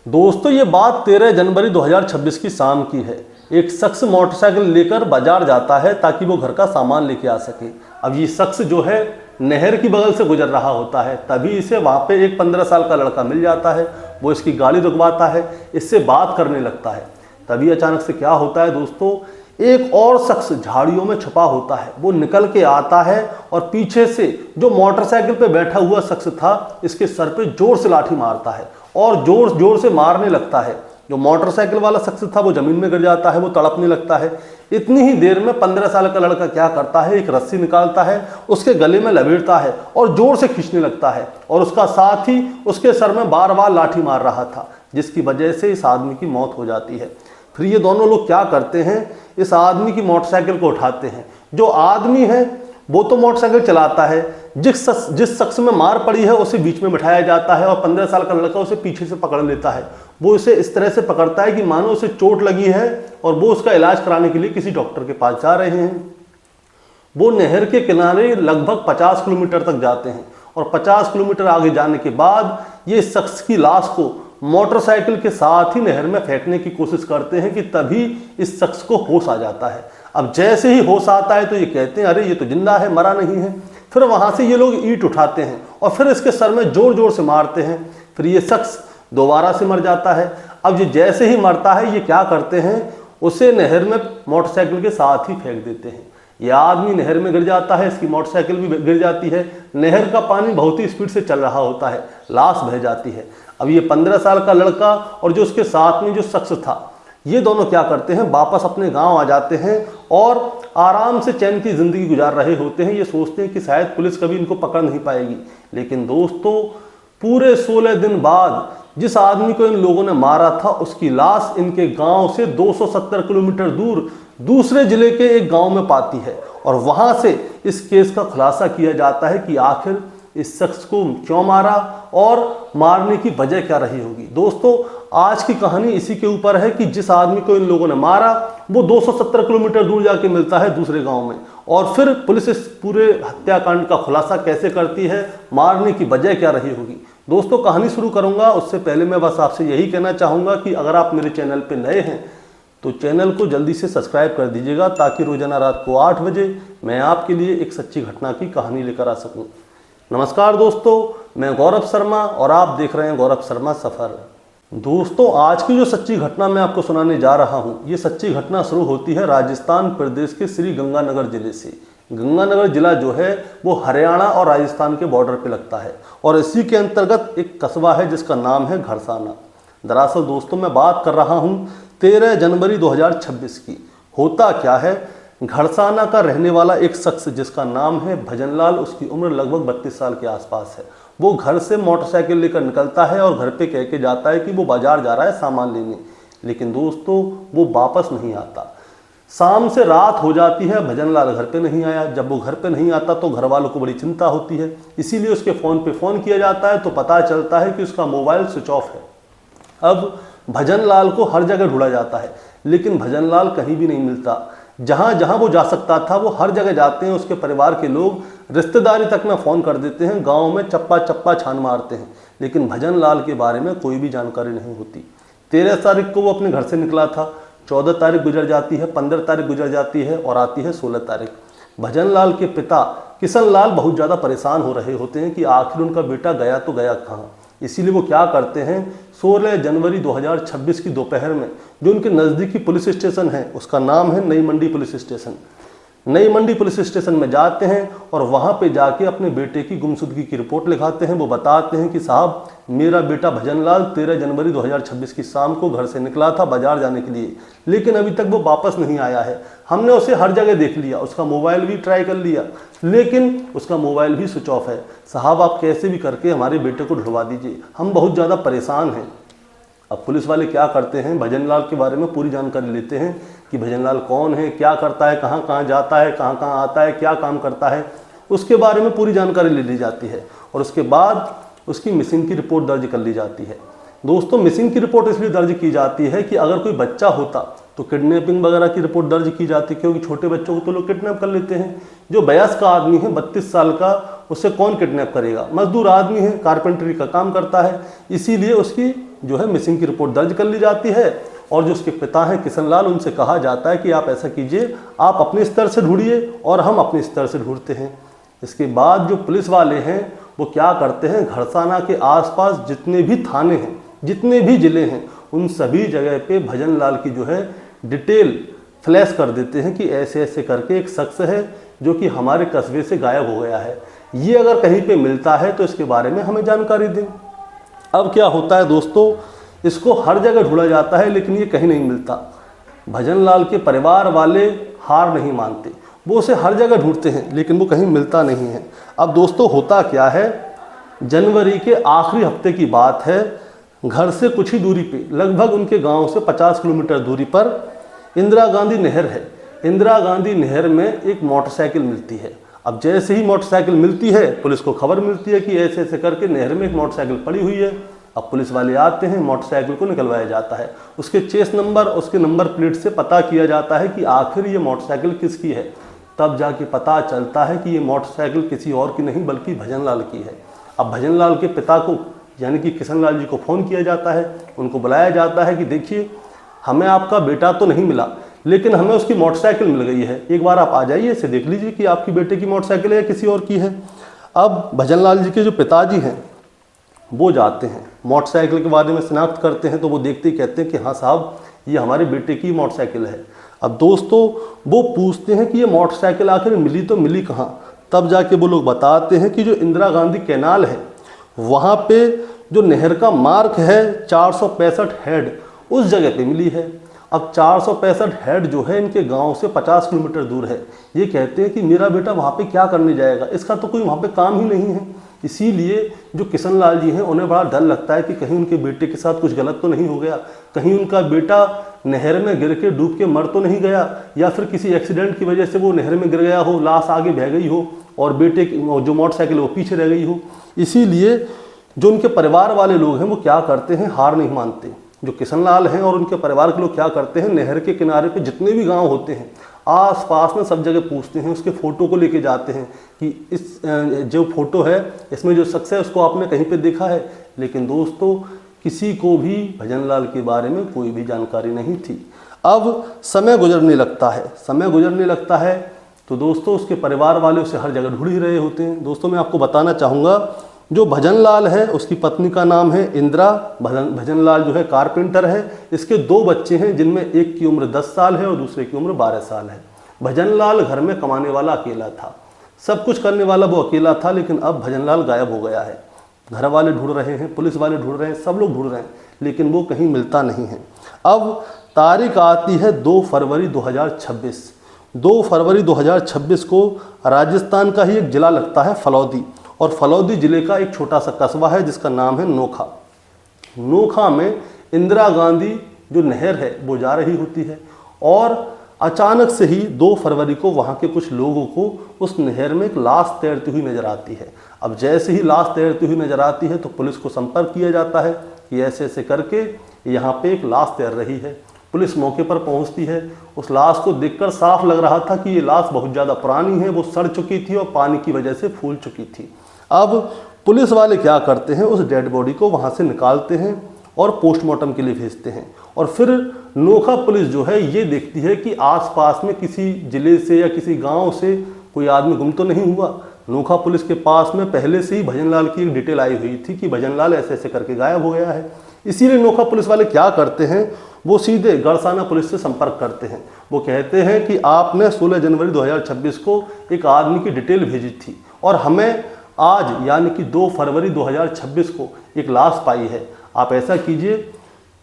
दोस्तों ये बात 13 जनवरी 2026 की शाम की है। एक शख्स मोटरसाइकिल लेकर बाजार जाता है ताकि वो घर का सामान लेके आ सके। अब ये शख्स जो है नहर की बगल से गुजर रहा होता है, तभी इसे वहाँ पे एक 15 साल का लड़का मिल जाता है। वो इसकी गाड़ी रुकवाता है, इससे बात करने लगता है। तभी अचानक से क्या होता है दोस्तों, एक और शख्स झाड़ियों में छुपा होता है। वो निकल के आता है और पीछे से जो मोटरसाइकिल पे बैठा हुआ शख्स था, इसके सर पे जोर से लाठी मारता है और जोर जोर से मारने लगता है। जो मोटरसाइकिल वाला शख्स था वो जमीन में गिर जाता है, वो तड़पने लगता है। इतनी ही देर में 15 साल का लड़का क्या करता है, एक रस्सी निकालता है, उसके गले में लपेटता है और जोर से खींचने लगता है। और उसका साथ ही उसके सर में बार बार लाठी मार रहा था, जिसकी वजह से इस आदमी की मौत हो जाती है। फिर ये दोनों लोग क्या करते हैं, इस आदमी की मोटरसाइकिल को उठाते हैं। जो आदमी है वो तो मोटरसाइकिल चलाता है, जिस शख्स में मार पड़ी है उसे बीच में बिठाया जाता है और 15 साल का लड़का उसे पीछे से पकड़ लेता है। वो इसे इस तरह से पकड़ता है कि मानो उसे चोट लगी है और वो उसका इलाज कराने के लिए किसी डॉक्टर के पास जा रहे हैं। वो नहर के किनारे लगभग 50 किलोमीटर तक जाते हैं और 50 किलोमीटर आगे जाने के बाद ये शख्स की लाश को मोटरसाइकिल के साथ ही नहर में फेंकने की कोशिश करते हैं कि तभी इस शख्स को होश आ जाता है। अब जैसे ही होश आता है तो ये कहते हैं अरे ये तो जिंदा है, मरा नहीं है। फिर वहाँ से ये लोग ईंट उठाते हैं और फिर इसके सर में जोर जोर से मारते हैं। फिर ये शख्स दोबारा से मर जाता है। अब ये जैसे ही मरता है ये क्या करते हैं, उसे नहर में मोटरसाइकिल के साथ ही फेंक देते हैं। यह आदमी नहर में गिर जाता है, इसकी मोटरसाइकिल भी गिर जाती है। नहर का पानी बहुत ही स्पीड से चल रहा होता है, लाश बह जाती है। अब ये 15 साल का लड़का और जो उसके साथ में जो शख्स था, ये दोनों क्या करते हैं, वापस अपने गांव आ जाते हैं और आराम से चैन की जिंदगी गुजार रहे होते हैं। ये सोचते हैं कि शायद पुलिस कभी इनको पकड़ नहीं पाएगी। लेकिन दोस्तों पूरे 16 दिन बाद जिस आदमी को इन लोगों ने मारा था, उसकी लाश इनके गांव से 270 किलोमीटर दूर दूसरे जिले के एक गांव में पाती है और वहां से इस केस का खुलासा किया जाता है कि आखिर इस शख्स को क्यों मारा और मारने की वजह क्या रही होगी। दोस्तों आज की कहानी इसी के ऊपर है कि जिस आदमी को इन लोगों ने मारा वो 270 किलोमीटर दूर जाके मिलता है दूसरे गांव में, और फिर पुलिस इस पूरे हत्याकांड का खुलासा कैसे करती है, मारने की वजह क्या रही होगी। दोस्तों कहानी शुरू करूंगा उससे पहले मैं बस आपसे यही कहना चाहूँगा कि अगर आप मेरे चैनल पर नए हैं तो चैनल को जल्दी से सब्सक्राइब कर दीजिएगा, ताकि रोजाना रात को 8 बजे मैं आपके लिए एक सच्ची घटना की कहानी लेकर आ सकूं। नमस्कार दोस्तों, मैं गौरव शर्मा और आप देख रहे हैं गौरव शर्मा सफ़र। दोस्तों आज की जो सच्ची घटना मैं आपको सुनाने जा रहा हूं, ये सच्ची घटना शुरू होती है राजस्थान प्रदेश के श्री गंगानगर जिले से। गंगानगर जिला जो है वो हरियाणा और राजस्थान के बॉर्डर पे लगता है और इसी के अंतर्गत एक कस्बा है जिसका नाम है घरसाना। दरअसल दोस्तों मैं बात कर रहा हूँ 13 जनवरी 2026 की। होता क्या है, घरसाना का रहने वाला एक शख्स जिसका नाम है भजनलाल, उसकी उम्र लगभग 32 साल के आसपास है। वो घर से मोटरसाइकिल लेकर निकलता है और घर पे कह के जाता है कि वो बाजार जा रहा है सामान लेने, लेकिन दोस्तों वो वापस नहीं आता। शाम से रात हो जाती है, भजनलाल घर पे नहीं आया। जब वो घर पे नहीं आता तो घर वालों को बड़ी चिंता होती है, इसीलिए उसके फ़ोन पे फ़ोन किया जाता है तो पता चलता है कि उसका मोबाइल स्विच ऑफ है। अब भजनलाल को हर जगह ढूंढा जाता है लेकिन भजनलाल कहीं भी नहीं मिलता। जहाँ जहाँ वो जा सकता था वो हर जगह जाते हैं, उसके परिवार के लोग रिश्तेदारी तक में फ़ोन कर देते हैं, गांव में चप्पा चप्पा छान मारते हैं, लेकिन भजनलाल के बारे में कोई भी जानकारी नहीं होती। 13 तारीख को वो अपने घर से निकला था, 14 तारीख गुजर जाती है, 15 तारीख गुजर जाती है और आती है 16 तारीख। भजनलाल के पिता किशनलाल बहुत ज़्यादा परेशान हो रहे होते हैं कि आखिर उनका बेटा गया तो गया कहाँ। इसीलिए वो क्या करते हैं, 16 जनवरी 2026 की दोपहर में जो उनके नज़दीकी पुलिस स्टेशन है, उसका नाम है Nai Mandi police station, Nai Mandi police station में जाते हैं और वहाँ पे जाके अपने बेटे की गुमशुदगी की रिपोर्ट लिखाते हैं। वो बताते हैं कि साहब मेरा बेटा भजनलाल 13 जनवरी 2026 की शाम को घर से निकला था बाजार जाने के लिए, लेकिन अभी तक वो वापस नहीं आया है। हमने उसे हर जगह देख लिया, उसका मोबाइल भी ट्राई कर लिया, लेकिन उसका मोबाइल भी स्विच ऑफ है। साहब आप कैसे भी करके हमारे बेटे को ढूंढवा दीजिए, हम बहुत ज़्यादा परेशान हैं। अब पुलिस वाले क्या करते हैं, भजनलाल के बारे में पूरी जानकारी लेते हैं कि भजनलाल कौन है, क्या करता है, कहाँ कहाँ जाता है, कहाँ कहाँ आता है, क्या काम करता है, उसके बारे में पूरी जानकारी ले ली जाती है और उसके बाद उसकी मिसिंग की रिपोर्ट दर्ज कर ली जाती है। दोस्तों मिसिंग की रिपोर्ट इसलिए दर्ज की जाती है कि अगर कोई बच्चा होता तो किडनैपिंग वगैरह की रिपोर्ट दर्ज की जाती, क्योंकि छोटे बच्चों को तो लोग किडनैप कर लेते हैं। जो वयस्क आदमी है 32 साल का, उसे कौन किडनैप करेगा, मजदूर आदमी है, कारपेंटरी का काम करता है, इसीलिए उसकी जो है मिसिंग की रिपोर्ट दर्ज कर ली जाती है और जो उसके पिता हैं किशन लाल, उनसे कहा जाता है कि आप ऐसा कीजिए, आप अपने स्तर से ढूंढिए और हम अपने स्तर से ढूंढते हैं। इसके बाद जो पुलिस वाले हैं वो क्या करते हैं, घरसाना के आसपास जितने भी थाने हैं, जितने भी ज़िले हैं, उन सभी जगह पे भजन लाल की जो है डिटेल फ्लैश कर देते हैं कि ऐसे ऐसे करके एक शख्स है जो कि हमारे कस्बे से गायब हो गया है, ये अगर कहीं पे मिलता है तो इसके बारे में हमें जानकारी दें। अब क्या होता है दोस्तों, इसको हर जगह ढूंढा जाता है लेकिन ये कहीं नहीं मिलता। भजन लाल के परिवार वाले हार नहीं मानते, वो उसे हर जगह ढूंढते हैं लेकिन वो कहीं मिलता नहीं है। अब दोस्तों होता क्या है, जनवरी के आखिरी हफ्ते की बात है, घर से कुछ ही दूरी पे, लगभग उनके गांव से 50 किलोमीटर दूरी पर इंदिरा गांधी नहर है। इंदिरा गांधी नहर में एक मोटरसाइकिल मिलती है। अब जैसे ही मोटरसाइकिल मिलती है, पुलिस को खबर मिलती है कि ऐसे ऐसे करके नहर में एक मोटरसाइकिल पड़ी हुई है। अब पुलिस वाले आते हैं, मोटरसाइकिल को निकलवाया जाता है, उसके चेस नंबर, उसके नंबर प्लेट से पता किया जाता है कि आखिर ये मोटरसाइकिल किसकी है। तब जाके पता चलता है कि ये मोटरसाइकिल किसी और की नहीं बल्कि भजन लाल की है। अब भजन लाल के पिता को यानी कि किशन लाल जी को फ़ोन किया जाता है, उनको बुलाया जाता है कि देखिए हमें आपका बेटा तो नहीं मिला लेकिन हमें उसकी मोटरसाइकिल मिल गई है, एक बार आप आ जाइए, इसे देख लीजिए कि आपकी बेटे की मोटरसाइकिल है या किसी और की है। अब भजन लाल जी के जो पिताजी हैं वो जाते हैं, मोटरसाइकिल के बारे में शिनाख्त करते हैं, तो वो देखते ही कहते हैं कि हाँ साहब ये हमारे बेटे की मोटरसाइकिल है। अब दोस्तों वो पूछते हैं कि ये मोटरसाइकिल आखिर मिली तो मिली कहाँ। तब जाके वो लोग बताते हैं कि जो इंदिरा गांधी कैनाल है वहाँ पे जो नहर का मार्ग है 465 हेड, उस जगह पे मिली है। अब 465 हेड जो है इनके गांव से 50 किलोमीटर दूर है। ये कहते हैं कि मेरा बेटा वहाँ पे क्या करने जाएगा, इसका तो कोई वहाँ पे काम ही नहीं है। इसीलिए जो किशन लाल जी हैं उन्हें बड़ा डर लगता है कि कहीं उनके बेटे के साथ कुछ गलत तो नहीं हो गया, कहीं उनका बेटा नहर में गिर के डूब के मर तो नहीं गया, या फिर किसी एक्सीडेंट की वजह से वो नहर में गिर गया हो, लाश आगे बह गई हो और बेटे की जो मोटरसाइकिल वो पीछे रह गई हो। इसीलिए जो उनके परिवार वाले लोग हैं वो क्या करते हैं, हार नहीं मानते। जो किशन लाल हैं और उनके परिवार के लोग क्या करते हैं, नहर के किनारे पे जितने भी गांव होते हैं आस पास में सब जगह पूछते हैं, उसके फ़ोटो को लेके जाते हैं कि इस जो फ़ोटो है इसमें जो शख्स है उसको आपने कहीं पे देखा है। लेकिन दोस्तों किसी को भी भजन लाल के बारे में कोई भी जानकारी नहीं थी। अब समय गुजरने लगता है, समय गुजरने लगता है तो दोस्तों उसके परिवार वाले उसे हर जगह ढूंढ ही रहे होते हैं। दोस्तों मैं आपको बताना चाहूँगा, जो भजन लाल है उसकी पत्नी का नाम है इंदिरा। भजन लाल जो है कारपेंटर है। इसके 2 बच्चे हैं जिनमें एक की उम्र 10 साल है और दूसरे की उम्र 12 साल है। भजन लाल घर में कमाने वाला अकेला था, सब कुछ करने वाला वो अकेला था, लेकिन अब भजन लाल गायब हो गया है। घर वाले ढूंढ रहे हैं, पुलिस वाले ढूंढ रहे हैं, सब लोग ढूंढ रहे हैं लेकिन वो कहीं मिलता नहीं है। अब तारीख आती है 2 फरवरी 2026। 2 फरवरी 2026 को राजस्थान का ही एक ज़िला लगता है फलौदी, और फलौदी ज़िले का एक छोटा सा कस्बा है जिसका नाम है नोखा। नोखा में इंदिरा गांधी जो नहर है वो जा रही होती है और अचानक से ही 2 फरवरी को वहाँ के कुछ लोगों को उस नहर में एक लाश तैरती हुई नज़र आती है। अब जैसे ही लाश तैरती हुई नज़र आती है तो पुलिस को संपर्क किया जाता है कि ऐसे ऐसे करके यहाँ पे एक लाश तैर रही है। पुलिस मौके पर पहुँचती है। उस लाश को देखकर साफ लग रहा था कि ये लाश बहुत ज़्यादा पुरानी है, वो सड़ चुकी थी और पानी की वजह से फूल चुकी थी। अब पुलिस वाले क्या करते हैं, उस डेड बॉडी को वहाँ से निकालते हैं और पोस्टमार्टम के लिए भेजते हैं। और फिर नोखा पुलिस जो है ये देखती है कि आसपास में किसी ज़िले से या किसी गांव से कोई आदमी गुम तो नहीं हुआ। नोखा पुलिस के पास में पहले से ही भजन लाल की एक डिटेल आई हुई थी कि भजन लाल ऐसे ऐसे करके गायब हो गया है। इसीलिए नोखा पुलिस वाले क्या करते हैं, वो सीधे गढ़साना पुलिस से संपर्क करते हैं। वो कहते हैं कि आपने 16 जनवरी 2026 को एक आदमी की डिटेल भेजी थी और हमें आज यानी कि 2 फरवरी 2026 को एक लाश पाई है। आप ऐसा कीजिए,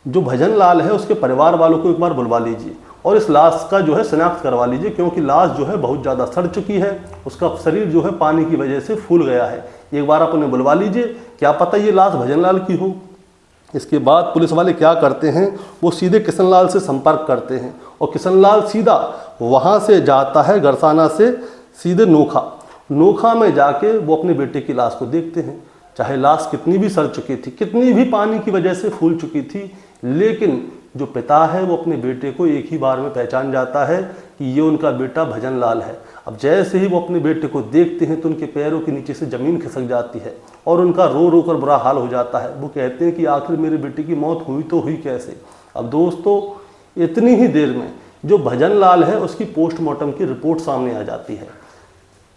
जो भजन लाल है उसके परिवार वालों को एक बार बुलवा लीजिए और इस लाश का जो है शिनाख्त करवा लीजिए, क्योंकि लाश जो है बहुत ज़्यादा सड़ चुकी है, उसका शरीर जो है पानी की वजह से फूल गया है। एक बार आप उन्हें बुलवा लीजिए, क्या पता ये लाश भजन लाल की हो। इसके बाद पुलिस वाले क्या करते हैं, वो सीधे किशन लाल से संपर्क करते हैं और किशन लाल सीधा वहाँ से जाता है गढ़साना से सीधे नोखा। नोखा में जाके वो अपने बेटे की लाश को देखते हैं। चाहे लाश कितनी भी सड़ चुकी थी, कितनी भी पानी की वजह से फूल चुकी थी, लेकिन जो पिता है वो अपने बेटे को एक ही बार में पहचान जाता है कि ये उनका बेटा भजन लाल है। अब जैसे ही वो अपने बेटे को देखते हैं तो उनके पैरों के नीचे से ज़मीन खिसक जाती है और उनका रो रो कर बुरा हाल हो जाता है। वो कहते हैं कि आखिर मेरे बेटे की मौत हुई तो हुई कैसे। अब दोस्तों इतनी ही देर में जो भजन लाल है उसकी पोस्टमार्टम की रिपोर्ट सामने आ जाती है।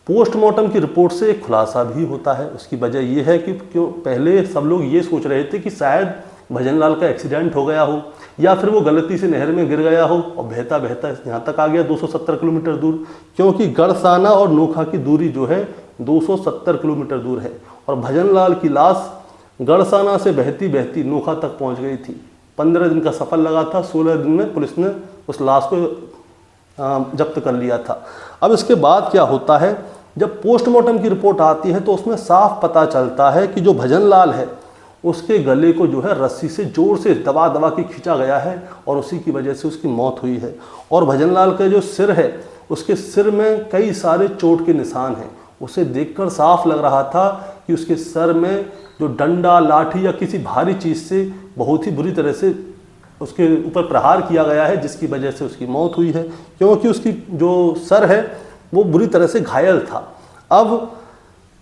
पोस्टमार्टम की रिपोर्ट से एक खुलासा भी होता है। उसकी वजह यह है कि क्यों पहले सब लोग ये सोच रहे थे कि शायद भजन लाल का एक्सीडेंट हो गया हो या फिर वो गलती से नहर में गिर गया हो और बहता बहता यहाँ तक आ गया 270 किलोमीटर दूर, क्योंकि गड़साना और नोखा की दूरी जो है 270 किलोमीटर दूर है और भजन लाल की लाश गड़साना से बहती बहती नोखा तक पहुँच गई थी। 15 दिन का सफ़र लगा था, 16 दिन में पुलिस ने उस लाश को जब्त कर लिया था। अब इसके बाद क्या होता है, जब पोस्टमार्टम की रिपोर्ट आती है तो उसमें साफ पता चलता है कि जो भजन लाल है उसके गले को जो है रस्सी से जोर से दबा दबा के खींचा गया है और उसी की वजह से उसकी मौत हुई है। और भजन लाल का जो सिर है उसके सिर में कई सारे चोट के निशान हैं। उसे देखकर साफ लग रहा था कि उसके सर में जो डंडा, लाठी या किसी भारी चीज़ से बहुत ही बुरी तरह से उसके ऊपर प्रहार किया गया है, जिसकी वजह से उसकी मौत हुई है, क्योंकि उसकी जो सर है वो बुरी तरह से घायल था। अब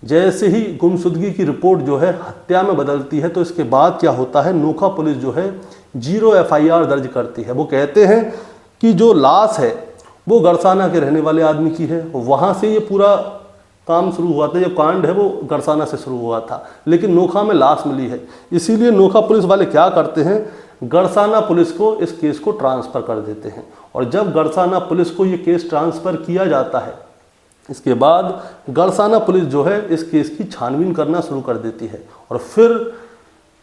जैसे ही गुमशुदगी की रिपोर्ट जो है हत्या में बदलती है तो इसके बाद क्या होता है, नोखा पुलिस जो है 0 FIR दर्ज करती है। वो कहते हैं कि जो लाश है वो गड़साना के रहने वाले आदमी की है। वहाँ से ये पूरा काम शुरू हुआ था, ये कांड है वो गड़साना से शुरू हुआ था, लेकिन नोखा में लाश मिली है। इसीलिए नोखा पुलिस वाले क्या करते हैं, गड़साना पुलिस को इस केस को ट्रांसफ़र कर देते हैं। और जब गड़साना पुलिस को ये केस ट्रांसफ़र किया जाता है, इसके बाद गड़साना पुलिस जो है इस केस की छानबीन करना शुरू कर देती है और फिर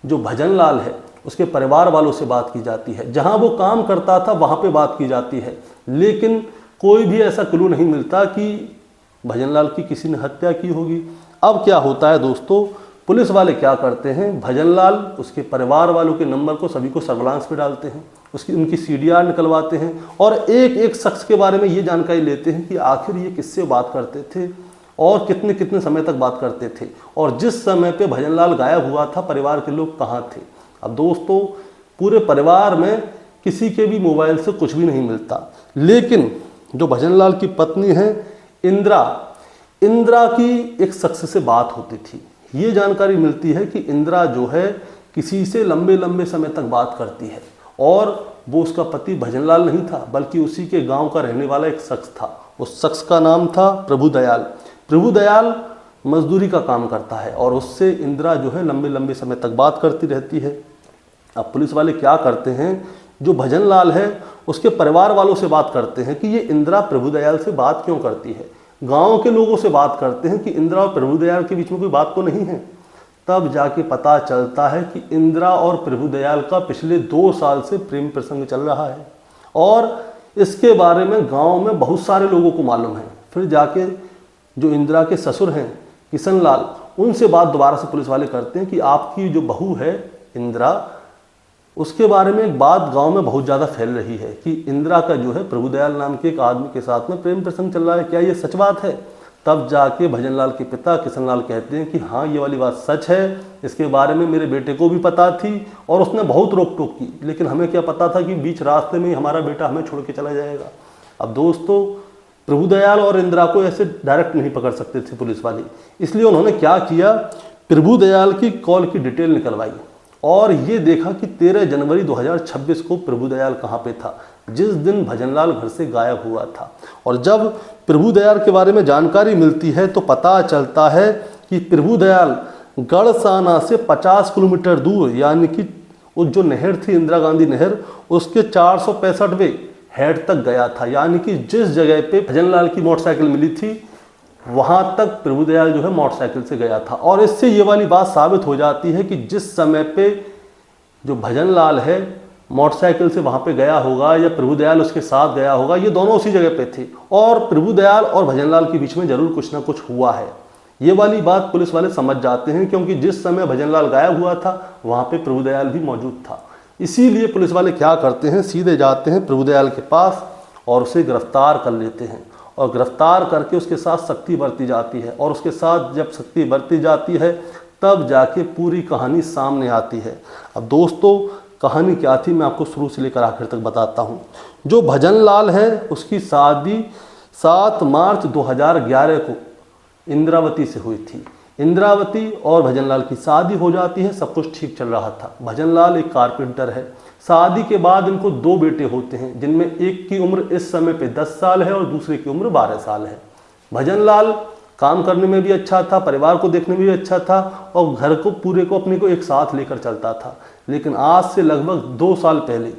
जो भजन लाल है उसके परिवार वालों से बात की जाती है। जहां वो काम करता था वहां पे बात की जाती है, लेकिन कोई भी ऐसा क्लू नहीं मिलता कि भजन लाल की किसी ने हत्या की होगी। अब क्या होता है दोस्तों, पुलिस वाले क्या करते हैं, भजन लाल उसके परिवार वालों के नंबर को सभी को सर्विलांस पे डालते हैं, उनकी CDR निकलवाते हैं और एक एक शख्स के बारे में ये जानकारी लेते हैं कि आखिर ये किससे बात करते थे और कितने कितने समय तक बात करते थे और जिस समय पे भजन लाल गायब हुआ था परिवार के लोग कहाँ थे। अब दोस्तों पूरे परिवार में किसी के भी मोबाइल से कुछ भी नहीं मिलता, लेकिन जो भजन लाल की पत्नी है इंदिरा की एक शख्स से बात होती थी। ये जानकारी मिलती है कि इंदिरा जो है किसी से लंबे लंबे समय तक बात करती है और वो उसका पति भजन लाल नहीं था बल्कि उसी के गांव का रहने वाला एक शख्स था। उस शख्स का नाम था प्रभुदयाल। प्रभुदयाल मजदूरी का काम करता है और उससे इंदिरा जो है लंबे लंबे समय तक बात करती रहती है। अब पुलिस वाले क्या करते हैं, जो भजन लाल है उसके परिवार वालों से बात करते हैं कि ये इंदिरा प्रभुदयाल से बात क्यों करती है। गांव के लोगों से बात करते हैं कि इंदिरा और प्रभुदयाल के बीच में कोई बात तो नहीं है। तब जाके पता चलता है कि इंदिरा और प्रभुदयाल का पिछले 2 साल से प्रेम प्रसंग चल रहा है और इसके बारे में गांव में बहुत सारे लोगों को मालूम है। फिर जाके जो इंदिरा के ससुर हैं किशन लाल, उनसे बात दोबारा से पुलिस वाले करते हैं कि आपकी जो बहू है इंदिरा, उसके बारे में एक बात गांव में बहुत ज़्यादा फैल रही है कि इंदिरा का जो है प्रभुदयाल नाम के एक आदमी के साथ में प्रेम प्रसंग चल रहा है, क्या ये सच बात है। तब जाके भजन लाल के पिता किशन लाल कहते हैं कि हाँ ये वाली बात सच है, इसके बारे में मेरे बेटे को भी पता थी और उसने बहुत रोक टोक की, लेकिन हमें क्या पता था कि बीच रास्ते में ही हमारा बेटा हमें छोड़ के चला जाएगा। अब दोस्तों प्रभुदयाल और इंदिरा को ऐसे डायरेक्ट नहीं पकड़ सकते थे पुलिस वाले, इसलिए उन्होंने क्या किया, प्रभुदयाल की कॉल की डिटेल निकलवाई और ये देखा कि 13 जनवरी 2026 को प्रभुदयाल कहाँ पे था, जिस दिन भजन लाल घर से गायब हुआ था। और जब प्रभुदयाल के बारे में जानकारी मिलती है तो पता चलता है कि प्रभुदयाल गड़साना से 50 किलोमीटर दूर, यानी कि वो जो नहर थी इंदिरा गांधी नहर, उसके 465वें हेड तक गया था। यानी कि जिस जगह पे भजन लाल की मोटरसाइकिल मिली थी वहां तक प्रभुदयाल जो है मोटरसाइकिल से गया था। और इससे ये वाली बात साबित हो जाती है कि जिस समय पे जो भजन लाल है मोटरसाइकिल से वहां पे गया होगा या प्रभुदयाल उसके साथ गया होगा, ये दोनों उसी जगह पे थे और प्रभुदयाल और भजन लाल के बीच में जरूर कुछ ना कुछ हुआ है। ये वाली बात पुलिस वाले समझ जाते हैं, क्योंकि जिस समय भजन लाल गायब हुआ था वहां पे प्रभुदयाल भी मौजूद था। इसीलिए पुलिस वाले क्या करते हैं, सीधे जाते हैं प्रभुदयाल के पास और उसे गिरफ्तार कर लेते हैं और गिरफ्तार करके उसके साथ सख्ती बरती जाती है। और उसके साथ जब सख्ती बरती जाती है तब जाके पूरी कहानी सामने आती है। अब दोस्तों कहानी क्या थी मैं आपको शुरू से लेकर आखिर तक बताता हूँ। जो भजनलाल है उसकी शादी 7 मार्च 2011 को इंद्रावती से हुई थी। इंद्रावती और भजनलाल की शादी हो जाती है, सब कुछ ठीक चल रहा था। भजनलाल एक कारपेंटर है। शादी के बाद इनको 2 बेटे होते हैं, जिनमें एक की उम्र इस समय पे 10 साल है और दूसरे की उम्र 12 साल है। भजनलाल काम करने में भी अच्छा था, परिवार को देखने में भी अच्छा था और घर को पूरे को अपने को एक साथ लेकर चलता था। लेकिन आज से लगभग 2 साल पहले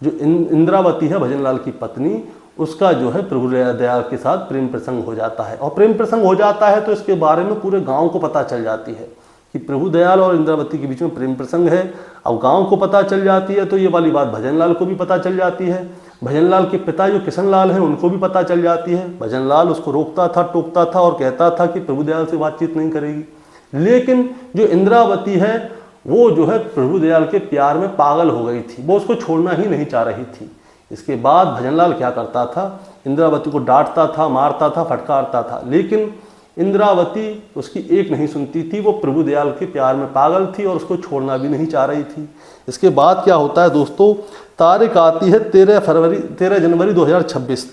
जो इंद्रावती है भजनलाल की पत्नी, उसका जो है प्रभु दयाल के साथ प्रेम प्रसंग हो जाता है। और प्रेम प्रसंग हो जाता है तो इसके बारे में पूरे गांव को पता चल जाती है कि प्रभु दयाल और इंद्रावती के बीच में प्रेम प्रसंग है। अब गांव को पता चल जाती है तो ये वाली बात भजनलाल को भी पता चल जाती है। भजनलाल के पिता जो किशनलाल हैं उनको भी पता चल जाती है। भजनलाल उसको रोकता था, टोकता था और कहता था कि प्रभु दयाल से बातचीत नहीं करेगी। लेकिन जो इंद्रावती है वो जो है प्रभु दयाल के प्यार में पागल हो गई थी, वो उसको छोड़ना ही नहीं चाह रही थी। इसके बाद भजनलाल क्या करता था, इंद्रावती को डांटता था, मारता था, फटकारता था, लेकिन इंद्रावती उसकी एक नहीं सुनती थी। वो प्रभु दयाल के प्यार में पागल थी और उसको छोड़ना भी नहीं चाह रही थी। इसके बाद क्या होता है दोस्तों, तारीख आती है 13 जनवरी 2026।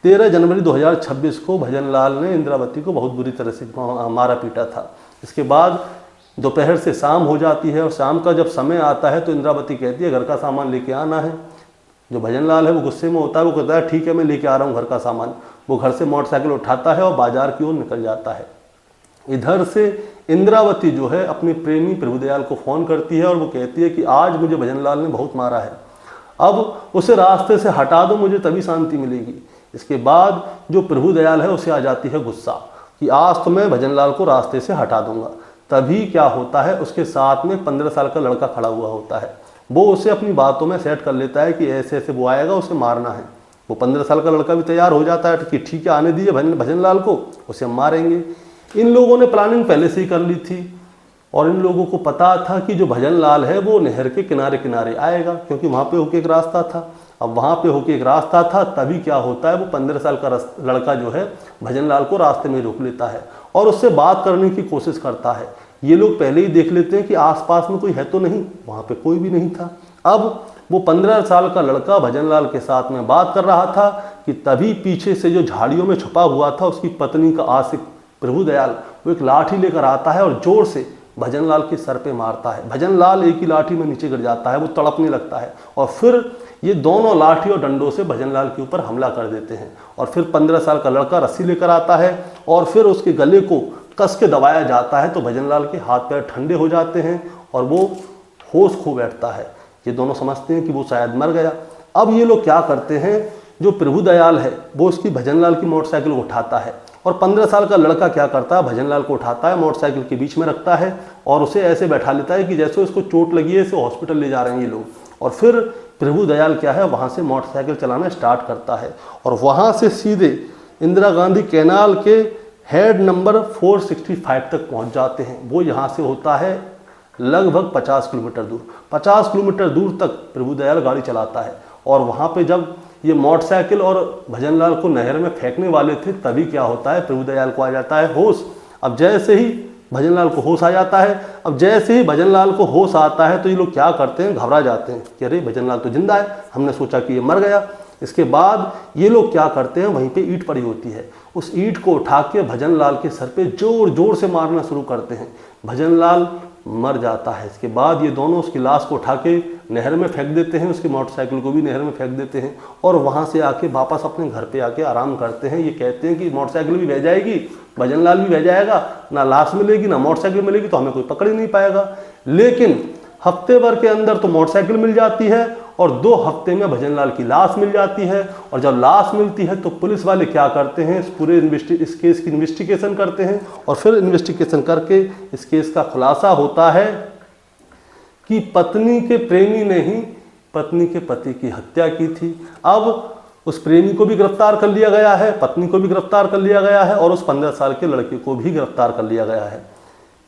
13 जनवरी 2026 को भजनलाल ने इंद्रावती को बहुत बुरी तरह से मारा पीटा था। इसके बाद दोपहर से शाम हो जाती है और शाम का जब समय आता है तो इंद्रावती कहती है घर का सामान लेके आना है। जो भजनलाल है वो गुस्से में होता है, वो कहता है ठीक है मैं लेके आ रहा हूँ घर का सामान। वो घर से मोटरसाइकिल उठाता है और बाजार की ओर निकल जाता है। इधर से इंद्रावती जो है अपने प्रेमी प्रभुदयाल को फ़ोन करती है और वो कहती है कि आज मुझे भजनलाल ने बहुत मारा है, अब उसे रास्ते से हटा दो, मुझे तभी शांति मिलेगी। इसके बाद जो प्रभुदयाल है उसे आ जाती है गुस्सा कि आज तो मैं भजनलाल को रास्ते से हटा दूंगा। तभी क्या होता है, उसके साथ में 15 साल का लड़का खड़ा हुआ होता है। वो उसे अपनी बातों में सेट कर लेता है कि ऐसे ऐसे वो आएगा, उसे मारना है। वो 15 साल का लड़का भी तैयार हो जाता है कि ठीक है आने दीजिए भजनलाल को, उसे हम मारेंगे। इन लोगों ने प्लानिंग पहले से ही कर ली थी और इन लोगों को पता था कि जो भजनलाल है वो नहर के किनारे किनारे आएगा, क्योंकि वहाँ पे होके एक रास्ता था। अब वहाँ पे होके एक रास्ता था, तभी क्या होता है, वो 15 साल का लड़का जो है भजनलाल को रास्ते में रोक लेता है और उससे बात करने की कोशिश करता है। ये लोग पहले ही देख लेते हैं कि आसपास में कोई है तो नहीं, वहाँ पे कोई भी नहीं था। अब वो 15 साल का लड़का भजनलाल के साथ में बात कर रहा था कि तभी पीछे से जो झाड़ियों में छुपा हुआ था उसकी पत्नी का आशिक प्रभुदयाल, वो एक लाठी लेकर आता है और जोर से भजनलाल के सर पे मारता है। भजनलाल एक ही लाठी में नीचे गिर जाता है, वो तड़पने लगता है और फिर ये दोनों लाठी और डंडों से भजनलाल के ऊपर हमला कर देते हैं। और फिर 15 साल का लड़का रस्सी लेकर आता है और फिर उसके गले को कस के दबाया जाता है तो भजनलाल के हाथ पैर ठंडे हो जाते हैं और वो होश खो बैठता है। ये दोनों समझते हैं कि वो शायद मर गया। अब ये लोग क्या करते हैं, जो प्रभुदयाल है वो उसकी भजनलाल की मोटरसाइकिल को उठाता है और 15 साल का लड़का क्या करता है, भजनलाल को उठाता है, मोटरसाइकिल के बीच में रखता है और उसे ऐसे बैठा लेता है कि जैसे उसको चोट लगी है, इसे हॉस्पिटल ले जा रहे हैं ये लोग। और फिर प्रभुदयाल क्या है, वहाँ से मोटरसाइकिल चलाना स्टार्ट करता है और वहाँ से सीधे इंदिरा गांधी कैनाल के हेड नंबर 465 तक पहुँच जाते हैं। वो यहाँ से होता है लगभग 50 किलोमीटर दूर। 50 किलोमीटर दूर तक प्रभुदयाल गाड़ी चलाता है और वहाँ पे जब ये मोटरसाइकिल और भजनलाल को नहर में फेंकने वाले थे तभी क्या होता है, प्रभुदयाल को आ जाता है होश। अब जैसे ही भजनलाल को होश आ जाता है, अब जैसे ही भजनलाल को होश आता है तो ये लोग क्या करते हैं, घबरा जाते हैं कि अरे भजनलाल तो जिंदा है, हमने सोचा कि ये मर गया। इसके बाद ये लोग क्या करते हैं, वहीं पे ईंट पड़ी होती है, उस ईंट को उठा के भजनलाल के सर पे जोर जोर से मारना शुरू करते हैं। भजनलाल मर जाता है। इसके बाद ये दोनों उसकी लाश को उठा के नहर में फेंक देते हैं, उसकी मोटरसाइकिल को भी नहर में फेंक देते हैं और वहाँ से आके वापस अपने घर पे आके आराम करते हैं। ये कहते हैं कि मोटरसाइकिल भी बह जाएगी, भजनलाल भी बह जाएगा, ना लाश मिलेगी ना मोटरसाइकिल मिलेगी, तो हमें कोई पकड़ ही नहीं पाएगा। लेकिन हफ्ते भर के अंदर तो मोटरसाइकिल मिल जाती है और 2 हफ्ते में भजनलाल की लाश मिल जाती है। और जब लाश मिलती है तो पुलिस वाले क्या करते हैं, इस पूरे इस केस की इन्वेस्टिगेशन करते हैं और फिर इन्वेस्टिगेशन करके इस केस का खुलासा होता है कि पत्नी के प्रेमी ने ही पत्नी के पति की हत्या की थी। अब उस प्रेमी को भी गिरफ्तार कर लिया गया है, पत्नी को भी गिरफ्तार कर लिया गया है और उस 15 साल के लड़के को भी गिरफ्तार कर लिया गया है।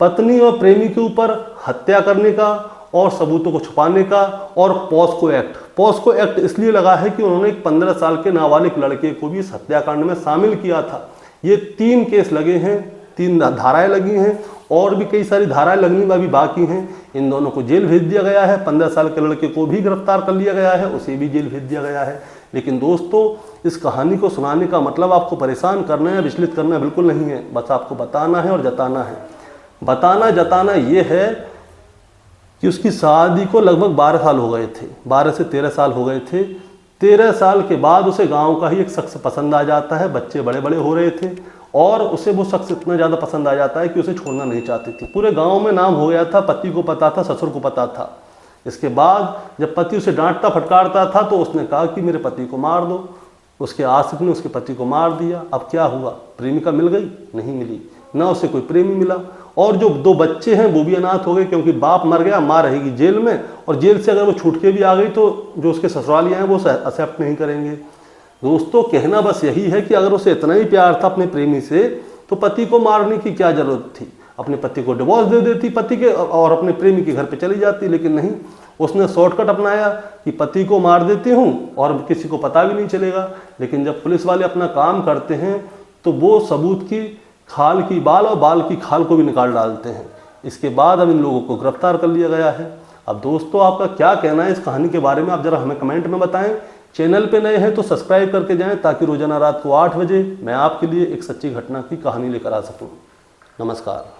पत्नी और प्रेमी के ऊपर हत्या करने का और सबूतों को छुपाने का और पॉस्को एक्ट इसलिए लगा है कि उन्होंने एक 15 साल के नाबालिग लड़के को भी इस हत्याकांड में शामिल किया था। ये 3 केस लगे हैं 3 धाराएं लगी हैं और भी कई सारी धाराएं लगनी अभी बाकी हैं। इन दोनों को जेल भेज दिया गया है। 15 साल के लड़के को भी गिरफ्तार कर लिया गया है, उसे भी जेल भेज दिया गया है। लेकिन दोस्तों, इस कहानी को सुनाने का मतलब आपको परेशान करना या विचलित करना बिल्कुल नहीं है। बस आपको बताना है और जताना है। बताना जताना ये है कि उसकी शादी को लगभग 12 साल हो गए थे, 12 से 13 साल हो गए थे। 13 साल के बाद उसे गांव का ही एक शख्स पसंद आ जाता है। बच्चे बड़े बड़े हो रहे थे और उसे वो शख्स इतना ज़्यादा पसंद आ जाता है कि उसे छोड़ना नहीं चाहती थी। पूरे गांव में नाम हो गया था, पति को पता था, ससुर को पता था। इसके बाद जब पति उसे डांटता फटकारता था तो उसने कहा कि मेरे पति को मार दो। उसके आशिक ने उसके पति को मार दिया। अब क्या हुआ? प्रेमिका मिल गई? नहीं मिली, ना उसे कोई प्रेमी मिला। और जो 2 बच्चे हैं वो भी अनाथ हो गए, क्योंकि बाप मर गया, माँ रहेगी जेल में, और जेल से अगर वो छूट के भी आ गई तो जो उसके ससुरालियाँ हैं वो एक्सेप्ट नहीं करेंगे। दोस्तों, कहना बस यही है कि अगर उसे इतना ही प्यार था अपने प्रेमी से तो पति को मारने की क्या जरूरत थी? अपने पति को डिवोर्स दे देती पति के और अपने प्रेमी के घर पे चली जाती। लेकिन नहीं, उसने शॉर्टकट अपनाया कि पति को मार देती हूँ और किसी को पता भी नहीं चलेगा। लेकिन जब पुलिस वाले अपना काम करते हैं तो वो सबूत की खाल की बाल और बाल की खाल को भी निकाल डालते हैं। इसके बाद अब इन लोगों को गिरफ्तार कर लिया गया है। अब दोस्तों, आपका क्या कहना है इस कहानी के बारे में? आप जरा हमें कमेंट में बताएं। चैनल पे नए हैं तो सब्सक्राइब करके जाएं ताकि रोजाना रात को 8 बजे मैं आपके लिए एक सच्ची घटना की कहानी लेकर आ सकूं। नमस्कार।